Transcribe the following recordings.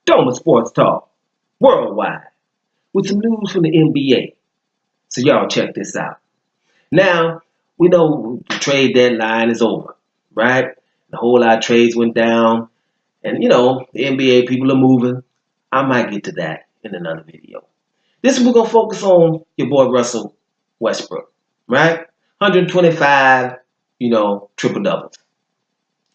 Doma Sports Talk, worldwide, with some news from the NBA. So y'all check this out. Now, we know the trade deadline is over, right? The whole lot of trades went down, and the NBA people are moving. I might get to that in another video. This we're gonna focus on your boy Russell Westbrook, right? 125, triple doubles,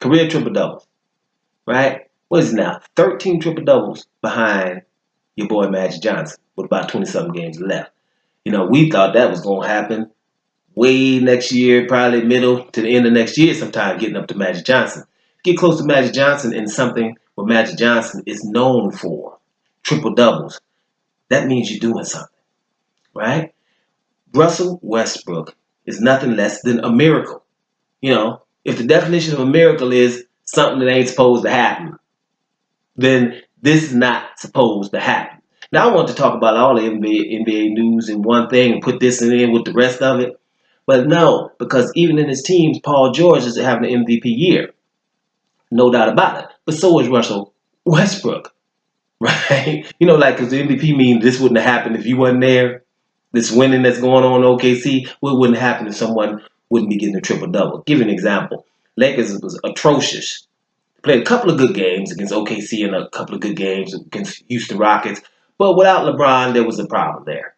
career triple doubles, right? What is it now? 13 triple doubles behind your boy Magic Johnson with about 20-something games left. We thought that was gonna happen way next year, probably middle to the end of next year sometime, getting up to Magic Johnson. Get close to Magic Johnson in something what Magic Johnson is known for, triple doubles. That means you're doing something, right? Russell Westbrook is nothing less than a miracle. If the definition of a miracle is something that ain't supposed to happen, then this is not supposed to happen. Now, I want to talk about all the NBA news in one thing and put this in with the rest of it. But no, because even in his teams, Paul George is having an MVP year. No doubt about it. But so is Russell Westbrook, right? Because the MVP means this wouldn't have happened if you wasn't there. This winning that's going on in OKC, well, it wouldn't happen if someone wouldn't be getting a triple-double. Give you an example. Lakers was atrocious. Played a couple of good games against OKC and a couple of good games against Houston Rockets. But without LeBron, there was a problem there.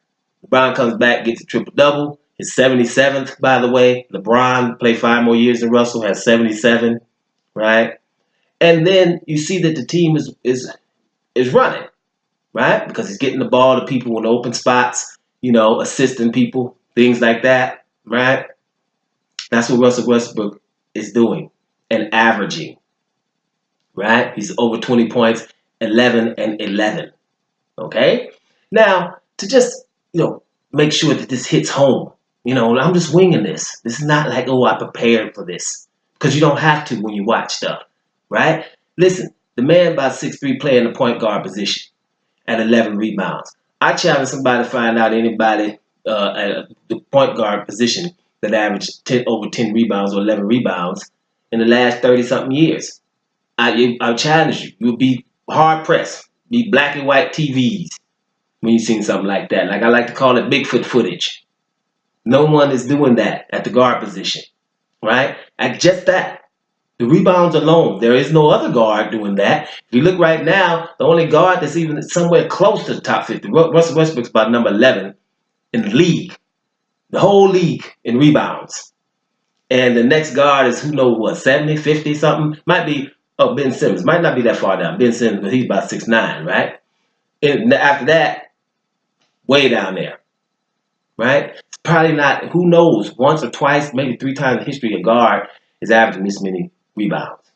LeBron comes back, gets a triple-double. His 77th, by the way. LeBron played 5 more years than Russell, has 77, right? And then you see that the team is running, right? Because he's getting the ball to people in open spots, assisting people, things like that, right? That's what Russell Westbrook is doing and averaging, right? He's over 20 points, 11 and 11, okay? Now, to just, make sure that this hits home, I'm just winging this. This is not like, I prepared for this. Because you don't have to when you watch stuff, right? Listen, the man about 6'3" playing the point guard position at 11 rebounds. I challenge somebody to find out anybody at the point guard position that averaged over 10 rebounds or 11 rebounds in the last 30-something years. I challenge you. You'll be hard-pressed. Be black and white TVs when you've seen something like that. Like I like to call it Bigfoot footage. No one is doing that at the guard position, right? At just that. The rebounds alone. There is no other guard doing that. If you look right now, the only guard that's even somewhere close to the top 50, Russell Westbrook's about number 11 in the league. The whole league in rebounds. And the next guard is, 70, 50 something? Might be, Ben Simmons. Might not be that far down. Ben Simmons, but he's about 6'9", right? And after that, way down there, right? It's probably not, who knows, once or twice, maybe 3 times in history, a guard is averaging this many rebounds,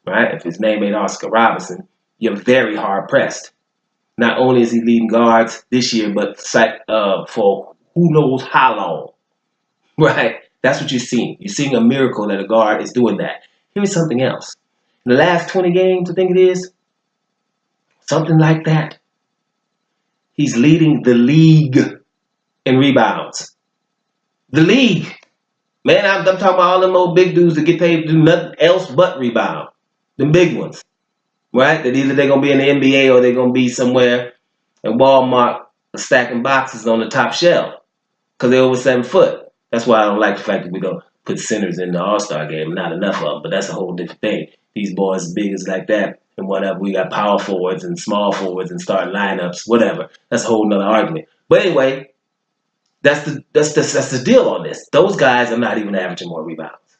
right? If his name ain't Oscar Robertson, you're very hard-pressed. Not only is he leading guards this year, but for who knows how long, right? That's what you're seeing. You're seeing a miracle that a guard is doing that. Here's something else. In the last 20 games, I think it is, something like that, he's leading the league in rebounds. The league. Man, I'm talking about all them old big dudes that get paid to do nothing else but rebound. Them big ones, right? That either they're going to be in the NBA or they're going to be somewhere at Walmart stacking boxes on the top shelf because they're over 7 foot. That's why I don't like the fact that we're going to put centers in the All-Star game. Not enough of them, but that's a whole different thing. These boys big as like that and whatever. We got power forwards and small forwards and starting lineups, whatever. That's a whole nother argument. But anyway, that's the deal on this. Those guys are not even averaging more rebounds,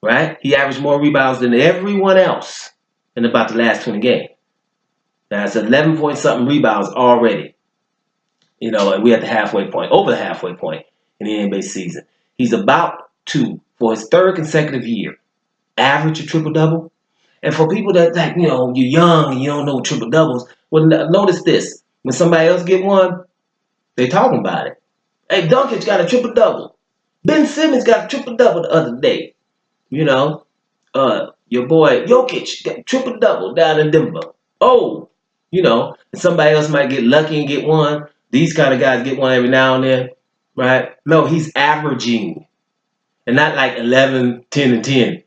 right? He averaged more rebounds than everyone else in about the last 20 games. Now, it's 11 point something rebounds already, and we're at the halfway point, over the halfway point in the NBA season. He's about to, for his 3rd consecutive year, average a triple-double. And for people that, you're young and you don't know triple-doubles, well, notice this. When somebody else get one, they're talking about it. Hey, Duncan got a triple-double. Ben Simmons got a triple-double the other day. Your boy Jokic got a triple-double down in Denver. Oh, and somebody else might get lucky and get one. These kind of guys get one every now and then, right? No, he's averaging. And not like 11, 10, and 10.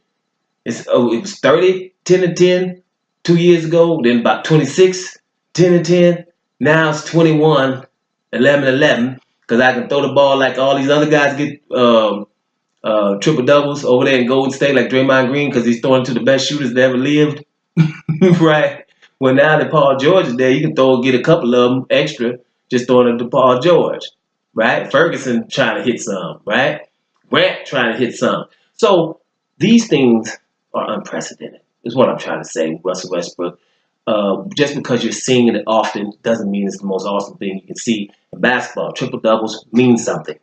It was 30, 10, and 10 2 years ago. Then about 26, 10 and 10. Now it's 21, 11 and 11 because I can throw the ball like all these other guys get triple doubles over there in Golden State, like Draymond Green, because he's throwing to the best shooters that ever lived. Right? Well, now that Paul George is there, you can get a couple of them extra just throwing it to Paul George. Right? Ferguson trying to hit some. Right? Grant trying to hit some. So these things are unprecedented, is what I'm trying to say with Russell Westbrook. Just because you're seeing it often doesn't mean it's the most awesome thing you can see in basketball. Triple doubles means something,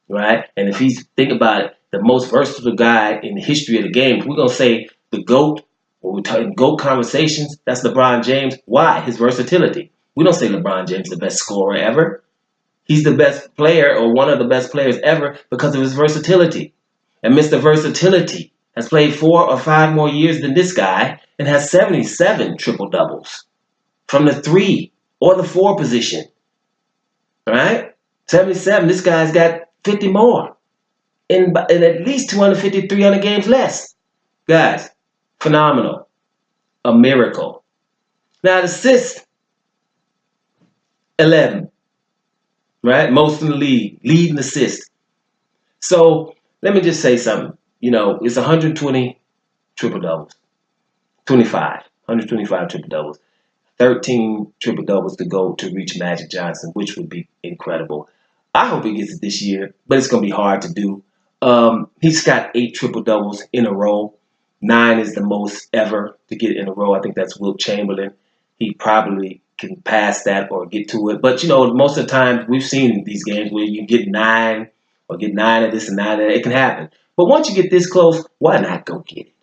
right? And if he's, think about it, the most versatile guy in the history of the game, if we're going to say the GOAT, when we're talking GOAT conversations, that's LeBron James. Why? His versatility. We don't say LeBron James is the best scorer ever. He's the best player or one of the best players ever because of his versatility. And Mr. Versatility has played 4 or 5 more years than this guy and has 77 triple doubles from the 3 or the 4 position. Right? 77. This guy's got 50 more in at least 250, 300 games less. Guys, phenomenal. A miracle. Now, the assists, 11. Right? Most in the league. Leading assist. So, let me just say something. You know, it's 120 triple doubles. 125 triple doubles. 13 triple doubles to go to reach Magic Johnson, which would be incredible. I hope he gets it this year, but it's going to be hard to do. He's got 8 triple doubles in a row. 9 is the most ever to get in a row. I think that's Wilt Chamberlain. He probably can pass that or get to it. But, you know, most of the time we've seen these games where you get 9 or get 9 of this and 9 of that. It can happen. But once you get this close, why not go get it?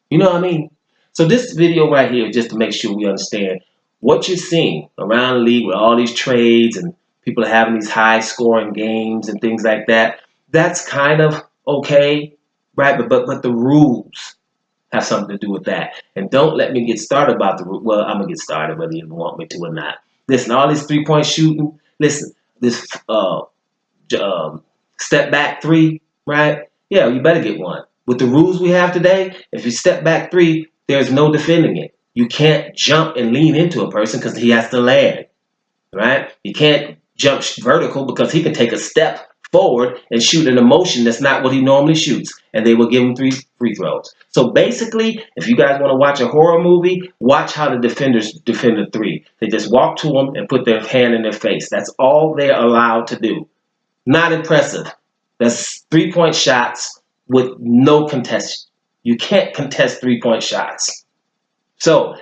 You know what I mean? So this video right here, just to make sure we understand what you're seeing around the league with all these trades and people are having these high-scoring games and things like that. That's kind of okay, right? But the rules have something to do with that. And don't let me get started about the rules. Well, I'm going to get started whether you want me to or not. Listen, all this three-point shooting, listen, this step back 3, right? Yeah, you better get one. With the rules we have today, if you step back 3, there's no defending it. You can't jump and lean into a person because he has to land, right? You can't jump vertical because he can take a step forward and shoot in a motion that's not what he normally shoots, and they will give him 3 free throws. So basically, if you guys want to watch a horror movie, watch how the defenders defend a 3. They just walk to them and put their hand in their face. That's all they're allowed to do. Not impressive. That's 3-point shots with no contest. You can't contest 3-point shots. So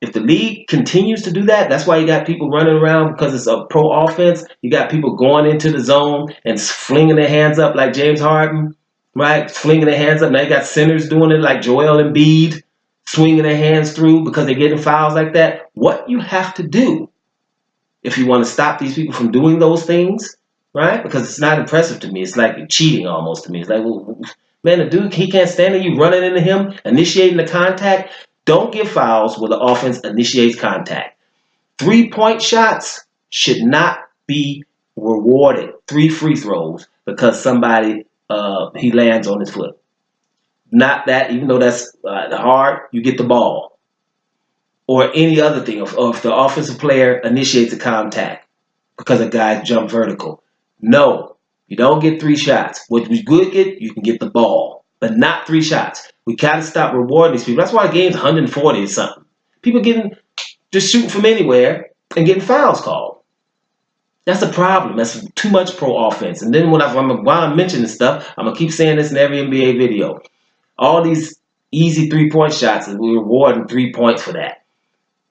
if the league continues to do that, that's why you got people running around because it's a pro offense. You got people going into the zone and flinging their hands up like James Harden, right? Flinging their hands up. Now you got centers doing it like Joel Embiid, swinging their hands through because they're getting fouls like that. What you have to do if you want to stop these people from doing those things, right? Because it's not impressive to me. It's like cheating almost to me. It's like, well, man, the dude, he can't stand it. You running into him, initiating the contact. Don't give fouls where the offense initiates contact. 3-point shots should not be rewarded. 3 free throws because somebody, he lands on his foot. Not that, even though that's hard, you get the ball. Or any other thing. If the offensive player initiates a contact because a guy jumped vertical. No, you don't get 3 shots. What we could get, you can get the ball. But not 3 shots. We gotta stop rewarding these people. That's why the game's 140 or something. People just shooting from anywhere and getting fouls called. That's a problem. That's too much pro offense. And then while I'm mentioning this stuff, I'm gonna keep saying this in every NBA video. All these easy 3-point shots, and we're rewarding 3 points for that.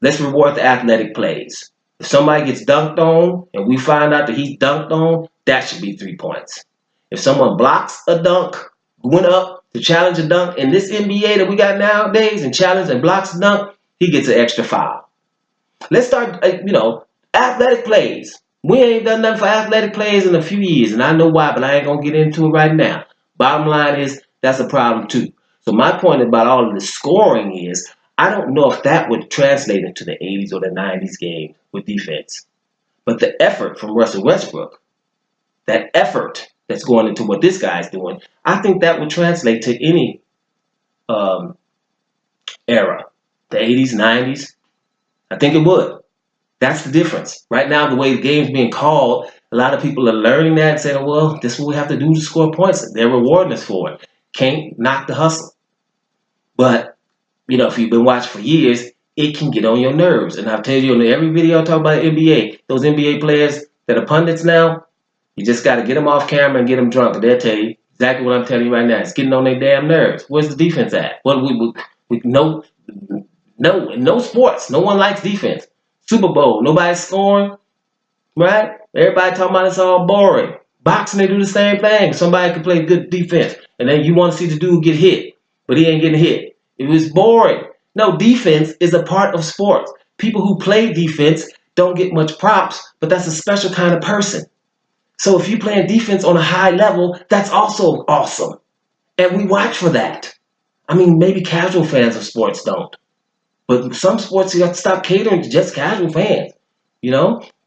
Let's reward the athletic plays. If somebody gets dunked on and we find out that he's dunked on, that should be 3 points. If someone blocks a dunk, went up to challenge a dunk in this NBA that we got nowadays and challenge and blocks a dunk, he gets an extra foul. Let's start, athletic plays. We ain't done nothing for athletic plays in a few years, and I know why, but I ain't going to get into it right now. Bottom line is, that's a problem too. So my point about all of the scoring is, I don't know if that would translate into the 80s or the 90s game with defense. But the effort from Russell Westbrook, that effort that's going into what this guy's doing, I think that would translate to any era. The 80s, 90s. I think it would. That's the difference. Right now, the way the game's being called, a lot of people are learning that and saying, well, this is what we have to do to score points. They're rewarding us for it. Can't knock the hustle. But, if you've been watching for years, it can get on your nerves. And I've told you in every video I talk about the NBA, those NBA players that are pundits now, you just got to get them off camera and get them drunk. And they'll tell you exactly what I'm telling you right now. It's getting on their damn nerves. Where's the defense at? What we no in no sports. No one likes defense. Super Bowl, nobody's scoring, right? Everybody talking about it's all boring. Boxing, they do the same thing. Somebody can play good defense, and then you want to see the dude get hit, but he ain't getting hit. It was boring. No, defense is a part of sports. People who play defense don't get much props, but that's a special kind of person. So if you're playing defense on a high level, that's also awesome. And we watch for that. I mean, maybe casual fans of sports don't. But some sports, you have to stop catering to just casual fans.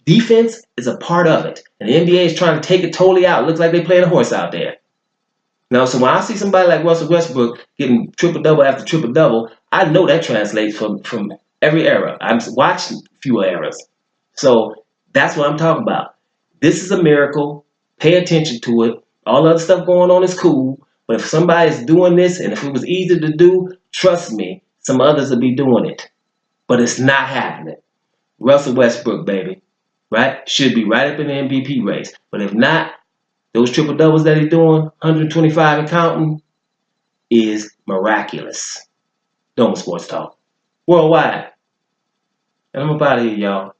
Defense is a part of it. And the NBA is trying to take it totally out. It looks like they're playing a horse out there. Now, so when I see somebody like Russell Westbrook getting triple-double after triple-double, I know that translates from every era. I've watched fewer eras. So that's what I'm talking about. This is a miracle. Pay attention to it. All the other stuff going on is cool. But if somebody's doing this, and if it was easy to do, trust me, some others will be doing it. But it's not happening. Russell Westbrook, baby. Right? Should be right up in the MVP race. But if not, those triple doubles that he's doing, 125 and counting, is miraculous. Dome Sports Talk. Worldwide. And I'm up out of here, y'all.